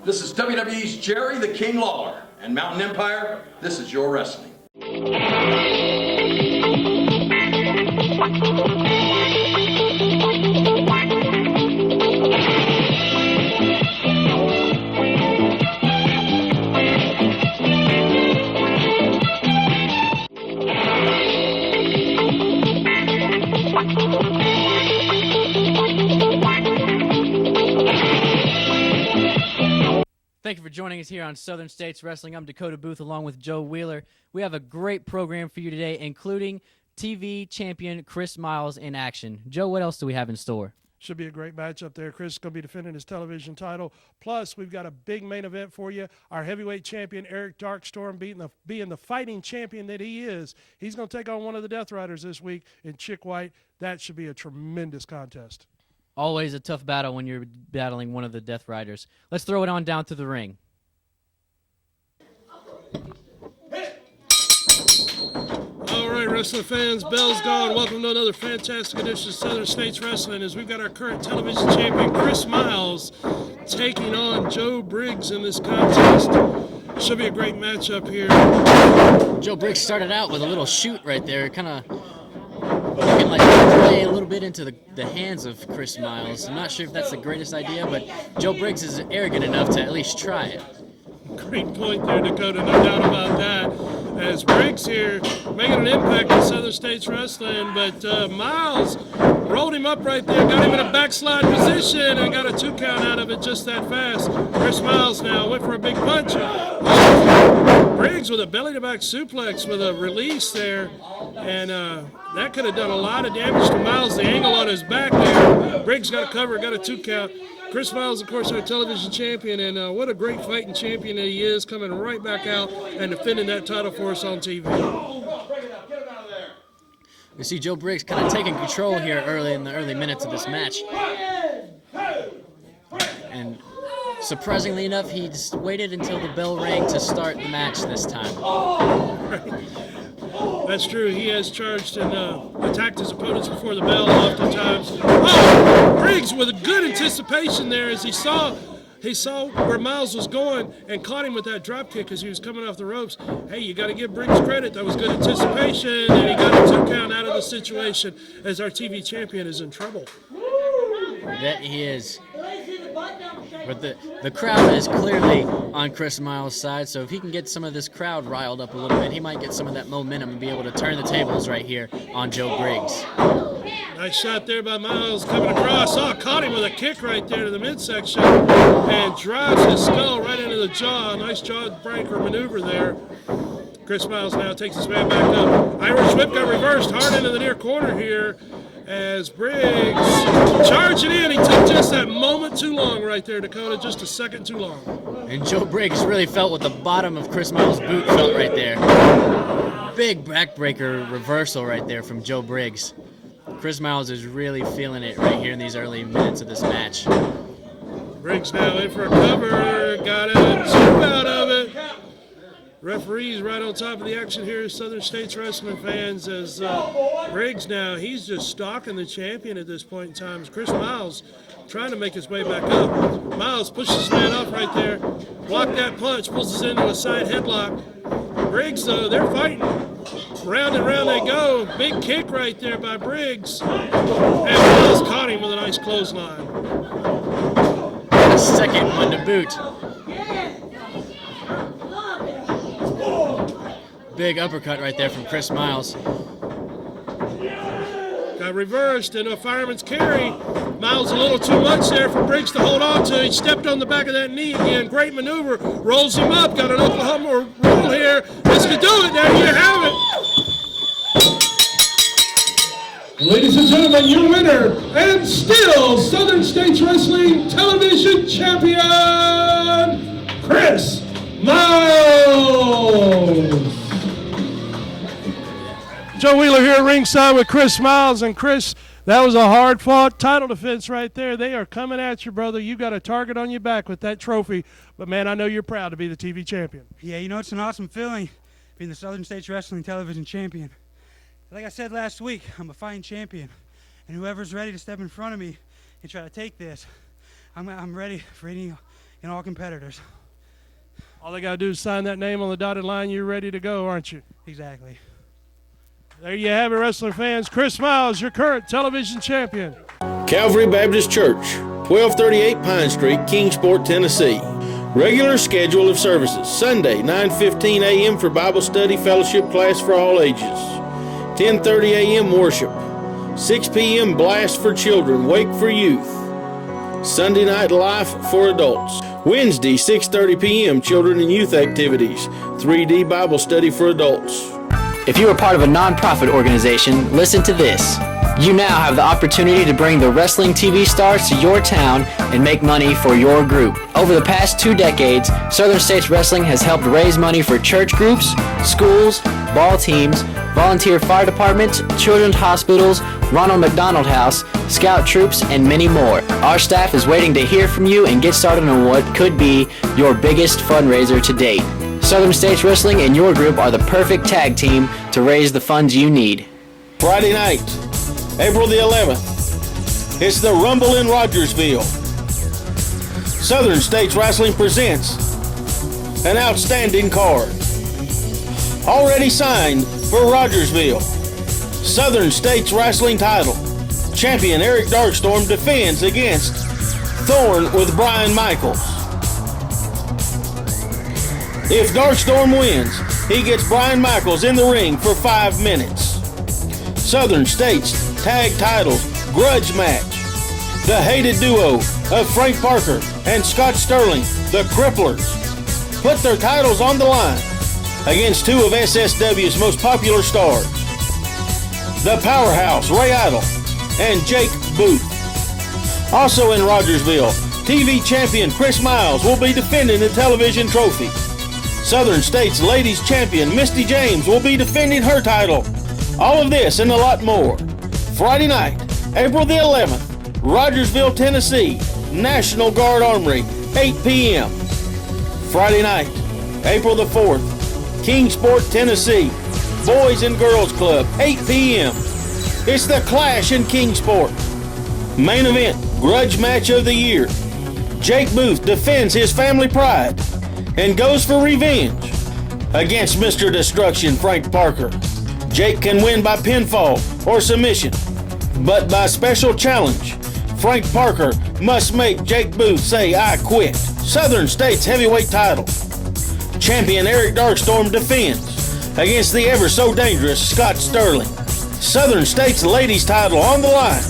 This is WWE's Jerry the King Lawler. And Mountain Empire, this is your wrestling. Thank you for joining us here on Southern States Wrestling. I'm Dakota Booth along with Joe Wheeler. We have a great program for you today, including TV champion Chris Miles in action. Joe, what else do we have in store? Should be a great match up there. Chris is going to be defending his television title. Plus, we've got a big main event for you. Our heavyweight champion, Eric Darkstorm, being the fighting champion that he is. He's going to take on one of the Death Riders this week in Chic White. That should be a tremendous contest. Always a tough battle when you're battling one of the Death Riders. Let's throw it on down to the ring. All right, wrestling fans, bell's gone. Welcome to another fantastic edition of Southern States Wrestling as we've got our current television champion, Chris Miles, taking on Joe Briggs in this contest. Should be a great matchup here. Joe Briggs started out with a little shoot right there, kind of looking like to play a little bit into the hands of Chris Miles. I'm not sure if that's the greatest idea, but Joe Briggs is arrogant enough to at least try it. Great point there, Dakota, no doubt about that. As Briggs here making an impact in Southern States Wrestling, but Miles rolled him up right there, got him in a backslide position, and got a 2 count out of it just that fast. Chris Miles now went for a big punch. Briggs with a belly-to-back suplex with a release there, and that could have done a lot of damage to Miles. The angle on his back there. Briggs got a cover, got a 2 count. Chris Miles, of course, our television champion, and what a great fighting champion that he is, coming right back out and defending that title for us on TV. We see Joe Briggs kind of taking control here early in the early minutes of this match. And surprisingly enough, he just waited until the bell rang to start the match this time. That's true. He has charged and attacked his opponents before the bell oftentimes. Oh! Briggs with a good anticipation there as he saw where Miles was going and caught him with that drop kick as he was coming off the ropes. Hey, you got to give Briggs credit. That was good anticipation, and he got a 2 count out of the situation as our TV champion is in trouble. That he is. But the crowd is clearly on Chris Miles' side, so if he can get some of this crowd riled up a little bit, he might get some of that momentum and be able to turn the tables right here on Joe Briggs. Nice shot there by Miles coming across. Oh, caught him with a kick right there to the midsection and drives his skull right into the jaw. Nice jaw breaker maneuver there. Chris Miles now takes his man back up. Irish whip got reversed hard into the near corner here as Briggs charging in. He took just that moment too long right there, Dakota, just a second too long. And Joe Briggs really felt what the bottom of Chris Miles' boot felt right there. Big backbreaker reversal right there from Joe Briggs. Chris Miles is really feeling it right here in these early minutes of this match. Briggs now in for a cover, got a 2 out of it. Referees right on top of the action here, Southern States Wrestling fans, as Briggs now, he's just stalking the champion at this point in time. Chris Miles trying to make his way back up. Miles pushes his man off right there, blocked that punch, pulls us into a side headlock. Briggs, though, they're fighting. Round and round they go. Big kick right there by Briggs. And Miles caught him with a nice clothesline. A second one to boot. Big uppercut right there from Chris Miles. Got reversed into a fireman's carry. Miles a little too much there for Briggs to hold on to. He stepped on the back of that knee again. Great maneuver. Rolls him up. Got an Oklahoma roll here. This could do it. There you have it. Ladies and gentlemen, your winner and still Southern States Wrestling Television Champion, Chris Miles. Joe Wheeler here at ringside with Chris Miles. And Chris, that was a hard-fought title defense right there. They are coming at you, brother. You got a target on your back with that trophy. But, man, I know you're proud to be the TV champion. Yeah, you know, it's an awesome feeling being the Southern States Wrestling Television Champion. Like I said last week, I'm a fighting champion. And whoever's ready to step in front of me and try to take this, I'm ready for any and all competitors. All they got to do is sign that name on the dotted line. You're ready to go, aren't you? Exactly. There you have it, wrestling fans. Chris Miles, your current television champion. Calvary Baptist Church, 1238 Pine Street, Kingsport, Tennessee. Regular schedule of services: Sunday, 9:15 a.m. for Bible study fellowship class for all ages. 10:30 a.m. worship. 6 p.m. blast for children, wake for youth. Sunday night life for adults. Wednesday, 6:30 p.m. children and youth activities. 3D Bible study for adults. If you are part of a non-profit organization, listen to this. You now have the opportunity to bring the wrestling TV stars to your town and make money for your group. Over the past 2 decades, Southern States Wrestling has helped raise money for church groups, schools, ball teams, volunteer fire departments, children's hospitals, Ronald McDonald House, scout troops, and many more. Our staff is waiting to hear from you and get started on what could be your biggest fundraiser to date. Southern States Wrestling and your group are the perfect tag team to raise the funds you need. Friday night, April the 11th. It's the Rumble in Rogersville. Southern States Wrestling presents an outstanding card. Already signed for Rogersville. Southern States Wrestling title. Champion Eric Darkstorm defends against Thorn with Brian Michaels. If Darkstorm wins, he gets Brian Michaels in the ring for 5 minutes. Southern States Tag Titles Grudge Match. The hated duo of Frank Parker and Scott Sterling, the Cripplers, put their titles on the line against 2 of SSW's most popular stars. The Powerhouse, Ray Idle, and Jake Booth. Also in Rogersville, TV champion Chris Miles will be defending the television trophy. Southern States Ladies Champion Misty James will be defending her title. All of this and a lot more. Friday night, April the 11th, Rogersville, Tennessee, National Guard Armory, 8 p.m. Friday night, April the 4th, Kingsport, Tennessee, Boys and Girls Club, 8 p.m. It's the Clash in Kingsport. Main event, grudge match of the year. Jake Booth defends his family pride and goes for revenge against Mr. Destruction, Frank Parker. Jake can win by pinfall or submission, but by special challenge, Frank Parker must make Jake Booth say, "I quit." Southern States heavyweight title. Champion Eric Darkstorm defends against the ever so dangerous Scott Sterling. Southern States ladies title on the line.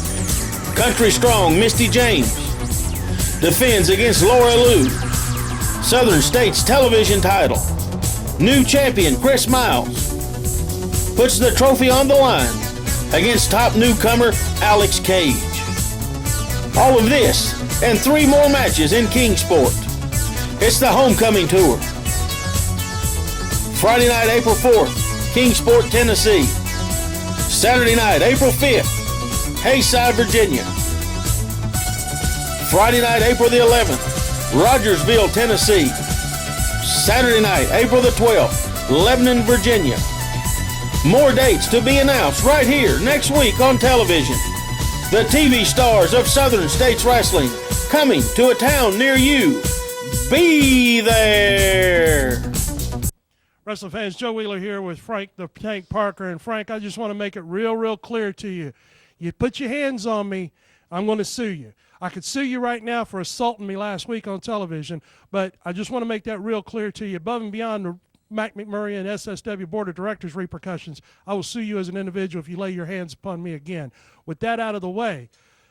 Country Strong Misty James defends against Laura Lou. Southern States television title. New champion Chris Miles puts the trophy on the line against top newcomer Alex Cage. All of this and 3 more matches in Kingsport. It's the homecoming tour. Friday night, April 4th, Kingsport, Tennessee. Saturday night, April 5th, Hayside, Virginia. Friday night, April the 11th, Rogersville, Tennessee. Saturday night, April the 12th, Lebanon, Virginia. More dates to be announced right here next week on television. The TV stars of Southern States Wrestling coming to a town near you. Be there! Wrestling fans, Joe Wheeler here with Frank the Tank Parker. And Frank, I just want to make it real clear to you. You put your hands on me, I'm going to sue you. I could sue you right now for assaulting me last week on television, but I just want to make that real clear to you. Above and beyond the Mac McMurray and SSW Board of Directors repercussions, I will sue you as an individual if you lay your hands upon me again. With that out of the way,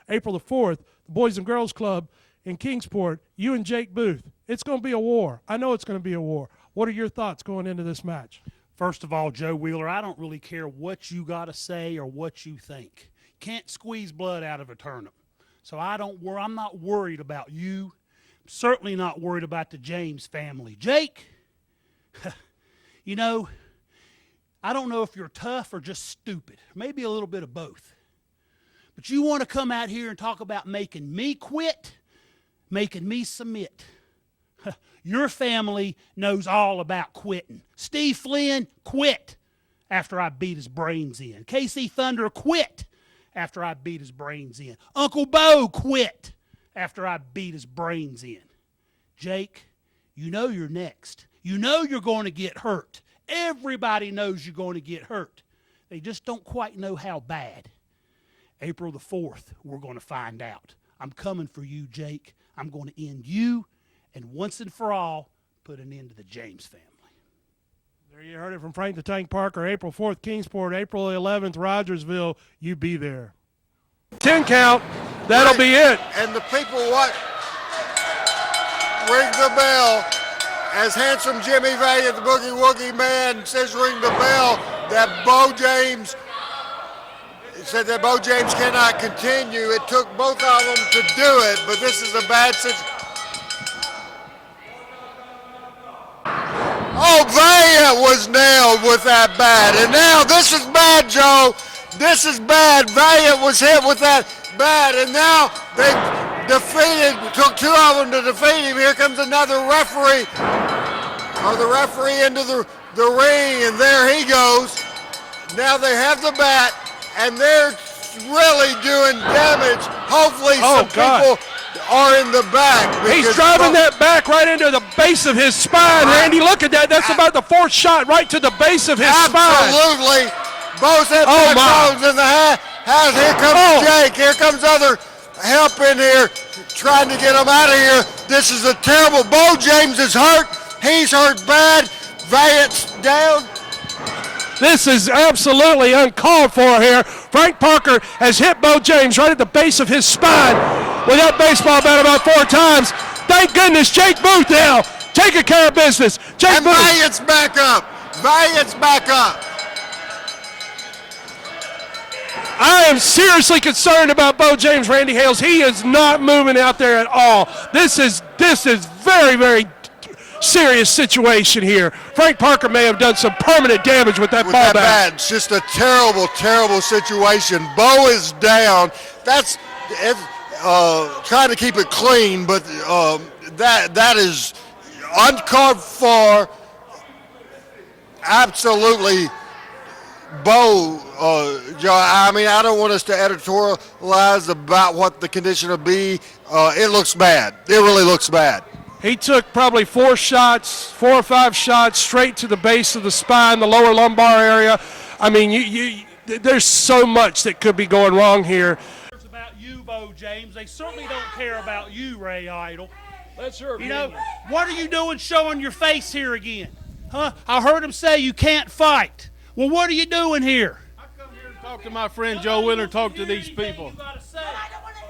April the 4th, the Boys and Girls Club in Kingsport, you and Jake Booth. It's going to be a war. I know it's going to be a war. What are your thoughts going into this match? First of all, Joe Wheeler, I don't really care what you got to say or what you think. Can't squeeze blood out of a turnip. So I'm not worried about you. I'm certainly not worried about the James family. Jake, you know, I don't know if you're tough or just stupid. Maybe a little bit of both. But you want to come out here and talk about making me quit, making me submit. Your family knows all about quitting. Steve Flynn quit after I beat his brains in. KC Thunder quit after I beat his brains in. Uncle Bo quit after I beat his brains in. Jake, you know you're next. You know you're going to get hurt. Everybody knows you're going to get hurt. They just don't quite know how bad. April the 4th, we're going to find out. I'm coming for you, Jake. I'm going to end you, and once and for all, put an end to the James family. There you heard it from Frank the Tank Parker. April 4th, Kingsport. April 11th, Rogersville. You be there. 10 count. That'll be it. And the people ring the bell as handsome Jimmy Valiant, the Boogie Woogie Man, says ring the bell that Bo James said that Bo James cannot continue. It took both of them to do it, but this is a bad situation. Oh, Valiant was nailed with that bat. And now this is bad, Joe. This is bad. Valiant was hit with that bat, and now they took two of them to defeat him. Here comes another referee, or the referee into the ring, and there he goes. Now they have the bat, and they're really doing damage. Hopefully some people are in the back. He's driving that back right into the base of his spine, Randy. Look at that. That's about the fourth shot right to the base of his spine. Absolutely. Both have bones in the house. Here comes Jake. Here comes other help in here trying to get him out of here. This is a terrible. Bo James is hurt. He's hurt bad. Valiant's down. This is absolutely uncalled for here. Frank Parker has hit Bo James right at the base of his spine with that baseball bat about 4 times. Thank goodness Jake Booth now taking care of business. Jake Booth. Valiant's back up. Valiant's back up. I am seriously concerned about Bo James, Randy Hales. He is not moving out there at all. This is very, very serious situation here. Frank Parker may have done some permanent damage with that ball bat. It's just a terrible, terrible situation. Bo is down. That's trying to keep it clean, but that is uncalled for. Absolutely, Bo. I mean, I don't want us to editorialize about what the condition will be. It looks bad. It really looks bad. He took probably 4 or 5 shots straight to the base of the spine, the lower lumbar area. I mean, there's so much that could be going wrong here. It's about you, Bo James. They certainly don't care about you, Ray Idle. That's her. You know, what are you doing showing your face here again? Huh? I heard him say you can't fight. Well, what are you doing here? I come here to talk to my friend Joe Willer, talk to these people.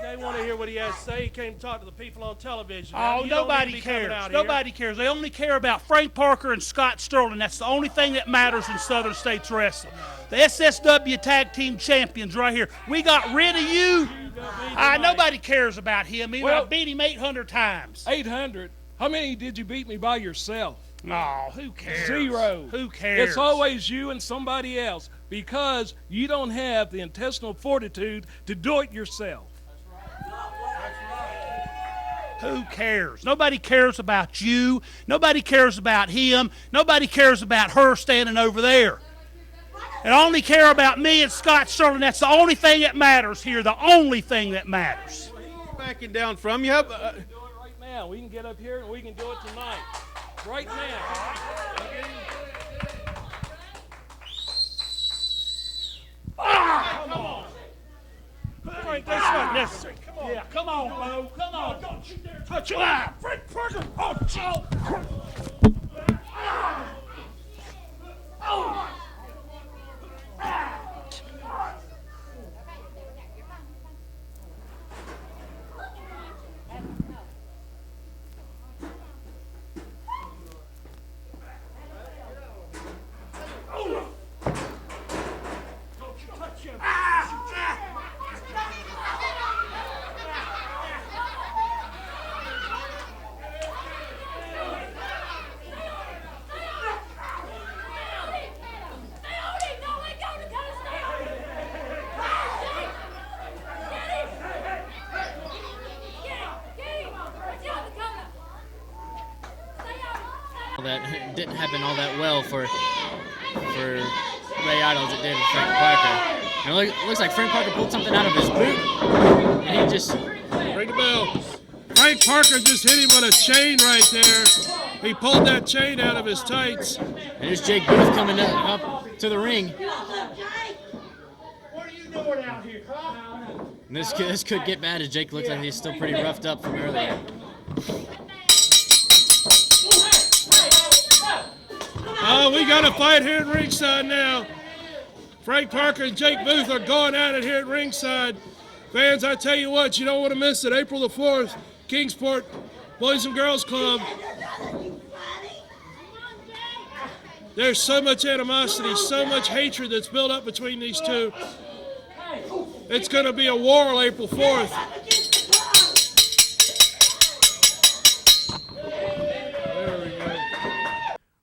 They want to hear what he has to say. He came to talk to the people on television. Oh, nobody cares. Nobody cares. They only care about Frank Parker and Scott Sterling. That's the only thing that matters in Southern States Wrestling. The SSW Tag Team Champions right here. We got rid of you. Nobody cares about him. I beat him 800 times. 800? How many did you beat me by yourself? Oh, who cares? 0. Who cares? It's always you and somebody else because you don't have the intestinal fortitude to do it yourself. Who cares? Nobody cares about you. Nobody cares about him. Nobody cares about her standing over there. They only care about me and Scott Sterling. That's the only thing that matters here. The only thing that matters. Backing down from you. We can do it right now. We can get up here and we can do it tonight. Right now. Come on. Frank, that's not necessary. Come on. Yeah, come on, Bo. Come on. Don't you dare touch your eye. Frank Parker. That didn't happen all that well for Ray Idle as it did with Frank Parker. And it looks like Frank Parker pulled something out of his boot, and he just... Ring the bell. Frank Parker just hit him with a chain right there. He pulled that chain out of his tights. And here's Jake Booth coming up to the ring. What are you doing out here, huh? And this could get bad as Jake looks like he's still pretty roughed up from earlier. Oh, we got a fight here at ringside now. Frank Parker and Jake Booth are going at it here at ringside. Fans, I tell you what, you don't want to miss it. April the 4th, Kingsport Boys and Girls Club. There's so much animosity, so much hatred that's built up between these two. It's going to be a war April 4th. There we go.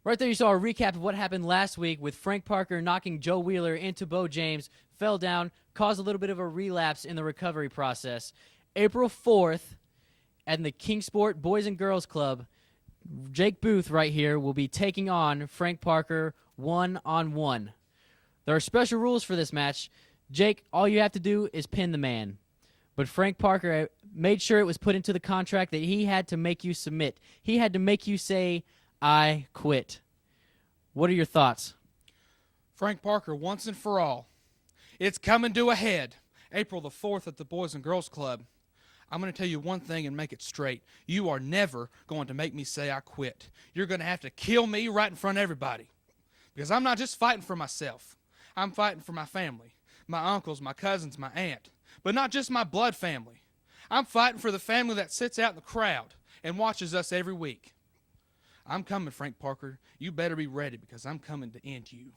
Right there you saw a recap of what happened last week with Frank Parker knocking Joe Wheeler into Bo James, fell down, caused a little bit of a relapse in the recovery process. April 4th at the Kingsport Boys and Girls Club, Jake Booth right here will be taking on Frank Parker one-on-one. There are special rules for this match. Jake, all you have to do is pin the man. But Frank Parker made sure it was put into the contract that he had to make you submit. He had to make you say, I quit. What are your thoughts? Frank Parker, once and for all, it's coming to a head. April the 4th at the Boys and Girls Club. I'm going to tell you one thing and make it straight. You are never going to make me say I quit. You're going to have to kill me right in front of everybody. Because I'm not just fighting for myself. I'm fighting for my family, my uncles, my cousins, my aunt. But not just my blood family. I'm fighting for the family that sits out in the crowd and watches us every week. I'm coming, Frank Parker. You better be ready because I'm coming to end you.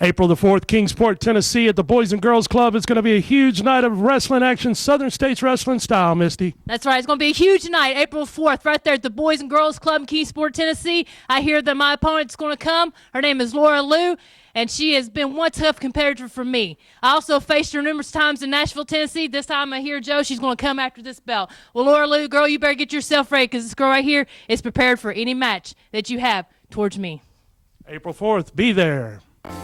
April the 4th, Kingsport, Tennessee at the Boys and Girls Club. It's going to be a huge night of wrestling action, Southern States wrestling style, Misty. That's right. It's going to be a huge night, April 4th, right there at the Boys and Girls Club in Kingsport, Tennessee. I hear that my opponent's going to come. Her name is Laura Lou, and she has been one tough competitor for me. I also faced her numerous times in Nashville, Tennessee. This time I hear Joe, she's going to come after this belt. Well, Laura Lou, girl, you better get yourself ready because this girl right here is prepared for any match that you have towards me. April 4th, be there.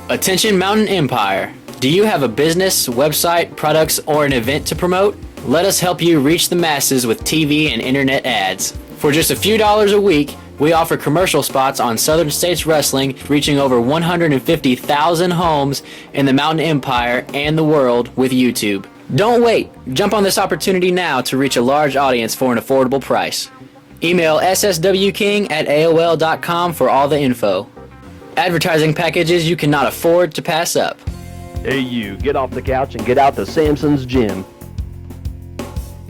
Attention Mountain Empire. Do you have a business, website, products, or an event to promote? Let us help you reach the masses with TV and internet ads. For just a few dollars a week, we offer commercial spots on Southern States Wrestling, reaching over 150,000 homes in the Mountain Empire and the world with YouTube. Don't wait. Jump on this opportunity now to reach a large audience for an affordable price. Email sswking@aol.com for all the info. Advertising packages you cannot afford to pass up. Hey you, get off the couch and get out to Samson's Gym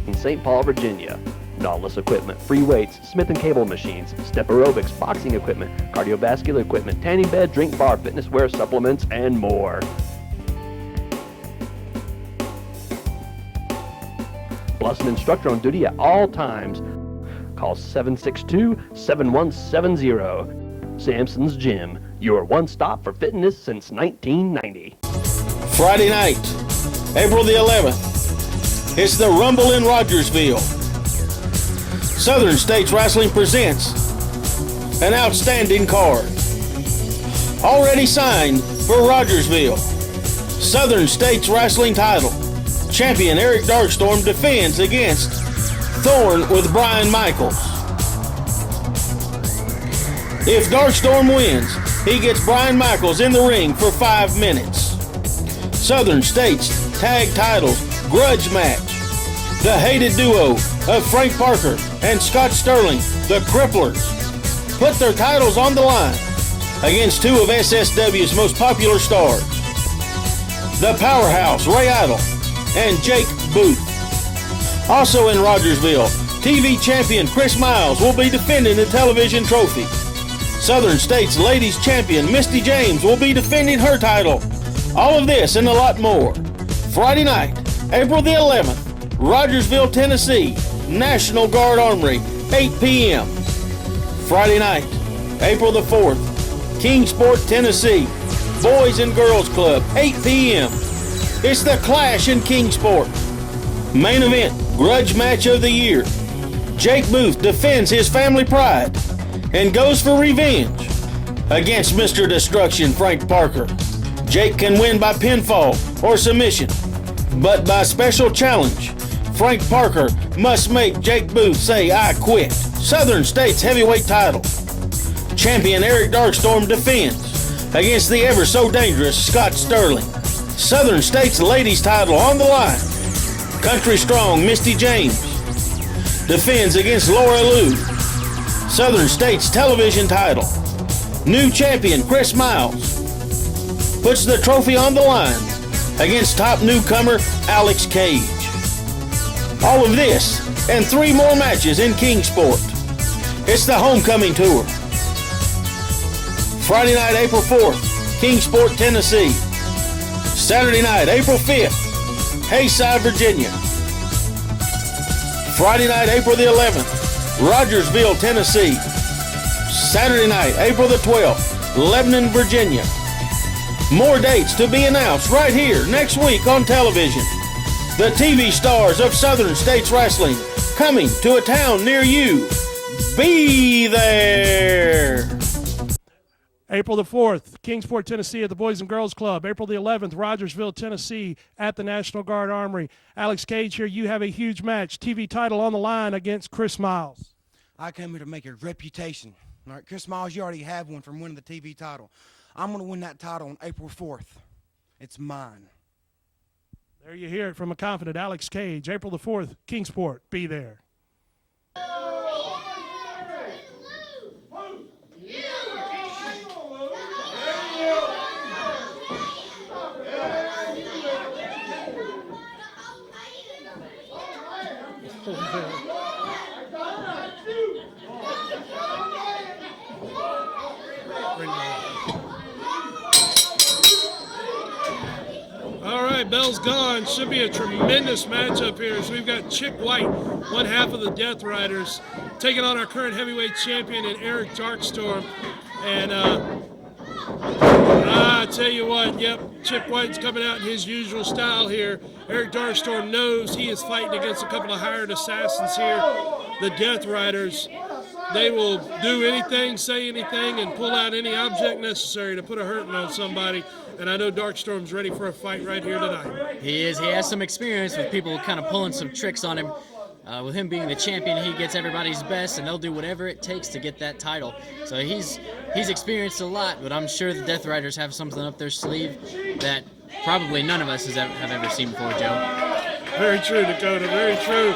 in St. Paul, Virginia. Nautilus equipment, free weights, Smith & Cable machines, step aerobics, boxing equipment, cardiovascular equipment, tanning bed, drink bar, fitness wear, supplements, and more. Plus an instructor on duty at all times. Call 762-7170. Samson's Gym, your one stop for fitness since 1990. Friday night, April the 11th. It's the Rumble in Rogersville. Southern States Wrestling presents an outstanding card. Already signed for Rogersville. Southern States Wrestling title. Champion Eric Darkstorm defends against Thorn with Brian Michaels. If Darkstorm wins, he gets Brian Michaels in the ring for 5 minutes. Southern States Tag Titles Grudge Match. The hated duo of Frank Parker and Scott Sterling, the Cripplers, put their titles on the line against two of SSW's most popular stars, the Powerhouse Ray Idle and Jake Booth. Also in Rogersville, TV champion Chris Miles will be defending the television trophy. Southern States Ladies Champion Misty James will be defending her title. All of this and a lot more. Friday night, April the 11th, Rogersville, Tennessee, National Guard Armory, 8 p.m. Friday night, April the 4th, Kingsport, Tennessee, Boys and Girls Club, 8 p.m. It's the Clash in Kingsport. Main event, grudge match of the year. Jake Booth defends his family pride and goes for revenge against Mr. Destruction, Frank Parker. Jake can win by pinfall or submission, but by special challenge, Frank Parker must make Jake Booth say, "I quit." Southern States heavyweight title. Champion Eric Darkstorm defends against the ever so dangerous Scott Sterling. Southern States ladies title on the line. Country Strong Misty James defends against Laura Lou. Southern States television title. New champion Chris Miles puts the trophy on the line against top newcomer Alex Cage. All of this and 3 more matches in Kingsport. It's the Homecoming Tour. Friday night, April 4th, Kingsport, Tennessee. Saturday night, April 5th, Hayside, Virginia. Friday night, April the 11th, Rogersville, Tennessee. Saturday night, April the 12th, Lebanon, Virginia. More dates to be announced right here next week on television. The TV stars of Southern States Wrestling coming to a town near you. Be there. April the 4th, Kingsport, Tennessee at the Boys and Girls Club. April the 11th, Rogersville, Tennessee at the National Guard Armory. Alex Cage here. You have a huge match. TV title on the line against Chris Miles. I came here to make a reputation. All right, Chris Miles, you already have one from winning the TV title. I'm going to win that title on April 4th. It's mine. There you hear it from a confident Alex Cage. April the 4th, Kingsport. Be there. All right, bell's gone. Should be a tremendous matchup here as we've got Chic White, one half of the Death Riders, taking on our current heavyweight champion in Eric Darkstorm. And I tell you what, yep, Chic White's coming out in his usual style here. Eric Darkstorm knows he is fighting against a couple of hired assassins here, the Death Riders. They will do anything, say anything, and pull out any object necessary to put a hurting on somebody. And I know Darkstorm's ready for a fight right here tonight. He is. He has some experience with people kind of pulling some tricks on him. With him being the champion, he gets everybody's best, and they'll do whatever it takes to get that title. So he's experienced a lot, but I'm sure the Death Riders have something up their sleeve that probably none of us have ever seen before, Joe. Very true, Dakota. Very true.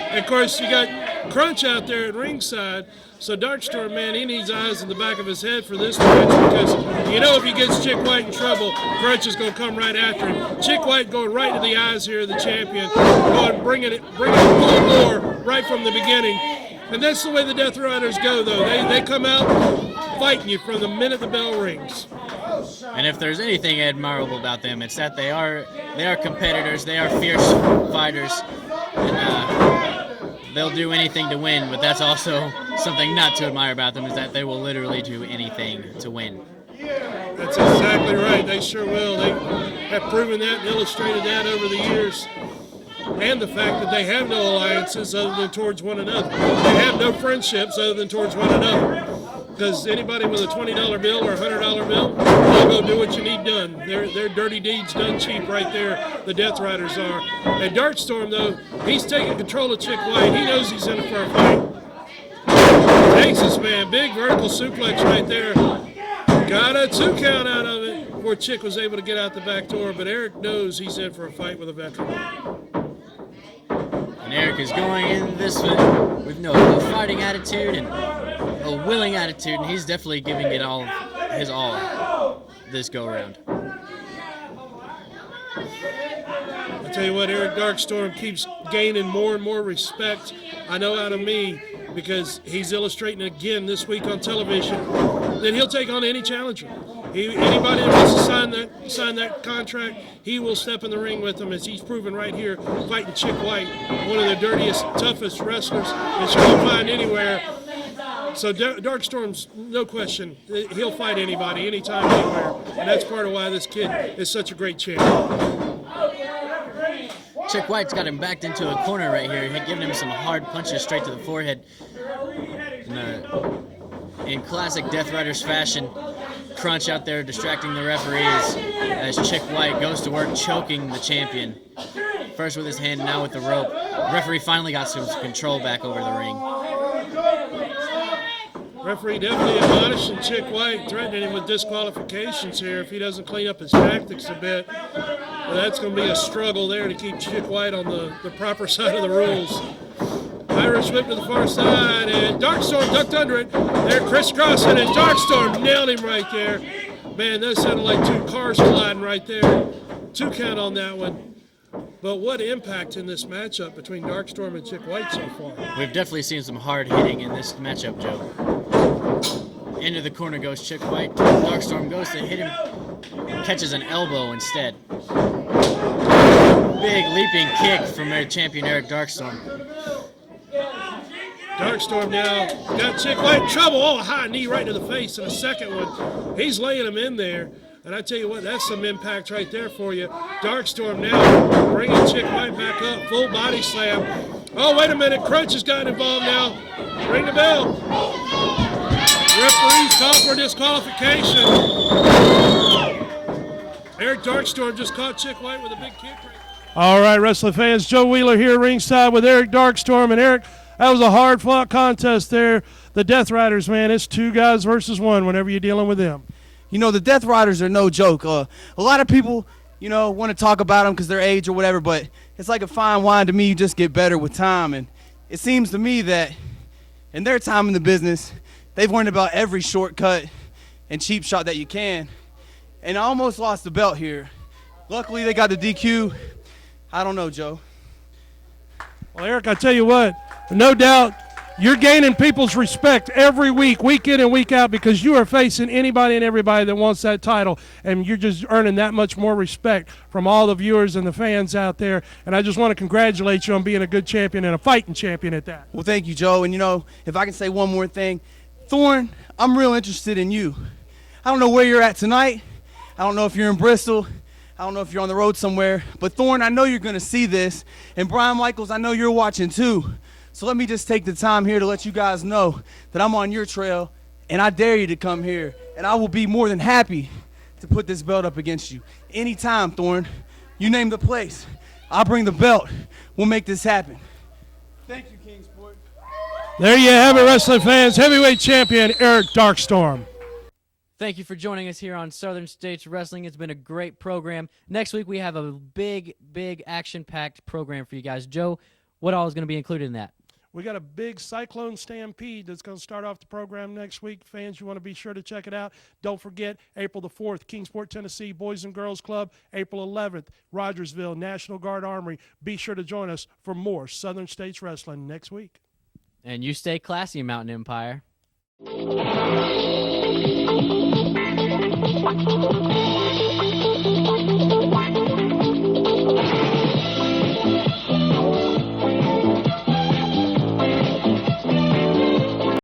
And of course, you got Crunch out there at ringside. So Darkstorm, man, he needs eyes in the back of his head for this match because you know if he gets Chic White in trouble, Crunch is going to come right after him. Chic White going right to the eyes here of the champion, going bringing it full bore right from the beginning. And that's the way the Death Riders go, though. They come out fighting you from the minute the bell rings. And if there's anything admirable about them, it's that they are competitors, they are fierce fighters, and they'll do anything to win, but that's also something not to admire about them is that they will literally do anything to win. That's exactly right. They sure will. They have proven that and illustrated that over the years. and the fact that they have no alliances other than towards one another. They have no friendships other than towards one another. Because anybody with a $20 bill or a $100 bill, they'll go do what you need done. They're dirty deeds done cheap right there, the Death Riders are. And Darkstorm, though, he's taking control of Chick White. He knows he's in it for a fight. Takes this man, big vertical suplex right there. Got a 2 count out of it before Chick was able to get out the back door, but Eric knows he's in for a fight with a veteran. And Eric is going in this with no fighting attitude and a willing attitude, and he's definitely giving it all his all this go around. I tell you what, Eric Darkstorm keeps gaining more and more respect, I know, out of me, because he's illustrating again this week on television that he'll take on any challenger. Anybody that wants to sign that contract, he will step in the ring with them, as he's proven right here fighting Chick White, one of the dirtiest, toughest wrestlers that you can find anywhere. So Darkstorm's, no question, he'll fight anybody, anytime, anywhere, and that's part of why this kid is such a great champion. Chick White's got him backed into a corner right here, giving him some hard punches straight to the forehead. In classic Death Riders fashion, Crunch out there distracting the referees as Chick White goes to work choking the champion. First with his hand, now with the rope. The referee finally got some control back over the ring. Referee definitely admonishing Chick White, threatening him with disqualifications here if he doesn't clean up his tactics a bit. Well, that's going to be a struggle there to keep Chick White on the proper side of the rules. Irish whip to the far side, and Darkstorm ducked under it. They're crisscrossing, and Darkstorm nailed him right there. Man, that sounded like 2 cars colliding right there. 2 count on that one. But what impact in this matchup between Darkstorm and Chick White so far? We've definitely seen some hard hitting in this matchup, Joe. Into the corner goes Chick White. Darkstorm goes to hit him, catches an elbow instead. Big leaping kick from their champion Eric Darkstorm. Darkstorm now got Chick White in trouble. Oh, a high knee right to the face in the second one. He's laying him in there. And I tell you what, that's some impact right there for you. Darkstorm now bringing Chick White back up, full body slam. Oh, wait a minute, Crunch has gotten involved now. Ring the bell. Referees call for disqualification. Eric Darkstorm just caught Chick White with a big kick. All right, wrestling fans, Joe Wheeler here ringside with Eric Darkstorm. And Eric, that was a hard-fought contest there. The Death Riders, man, it's 2 guys versus 1 whenever you're dealing with them. You know, the Death Riders are no joke. A lot of people, you know, want to talk about them because their age or whatever, but it's like a fine wine to me. You just get better with time. And it seems to me that in their time in the business, they've learned about every shortcut and cheap shot that you can. And I almost lost the belt here. Luckily, they got the DQ. I don't know, Joe. Well, Eric, I tell you what, no doubt you're gaining people's respect every week, week in and week out, because you are facing anybody and everybody that wants that title, and you're just earning that much more respect from all the viewers and the fans out there. And I just want to congratulate you on being a good champion and a fighting champion at that. Well, thank you, Joe. And, you know, if I can say one more thing, Thorne, I'm real interested in you. I don't know where you're at tonight. I don't know if you're in Bristol. I don't know if you're on the road somewhere. But, Thorne, I know you're going to see this. And, Brian Michaels, I know you're watching too. So let me just take the time here to let you guys know that I'm on your trail, and I dare you to come here. And I will be more than happy to put this belt up against you. Anytime, Thorne. You name the place. I'll bring the belt. We'll make this happen. Thank you, Kingsport. There you have it, wrestling fans. Heavyweight champion Eric Darkstorm. Thank you for joining us here on Southern States Wrestling. It's been a great program. Next week, we have a big, big action-packed program for you guys. Joe, what all is going to be included in that? We got a big Cyclone Stampede that's going to start off the program next week. Fans, you want to be sure to check it out. Don't forget, April the 4th, Kingsport, Tennessee, Boys and Girls Club. April 11th, Rogersville, National Guard Armory. Be sure to join us for more Southern States Wrestling next week. And you stay classy, Mountain Empire.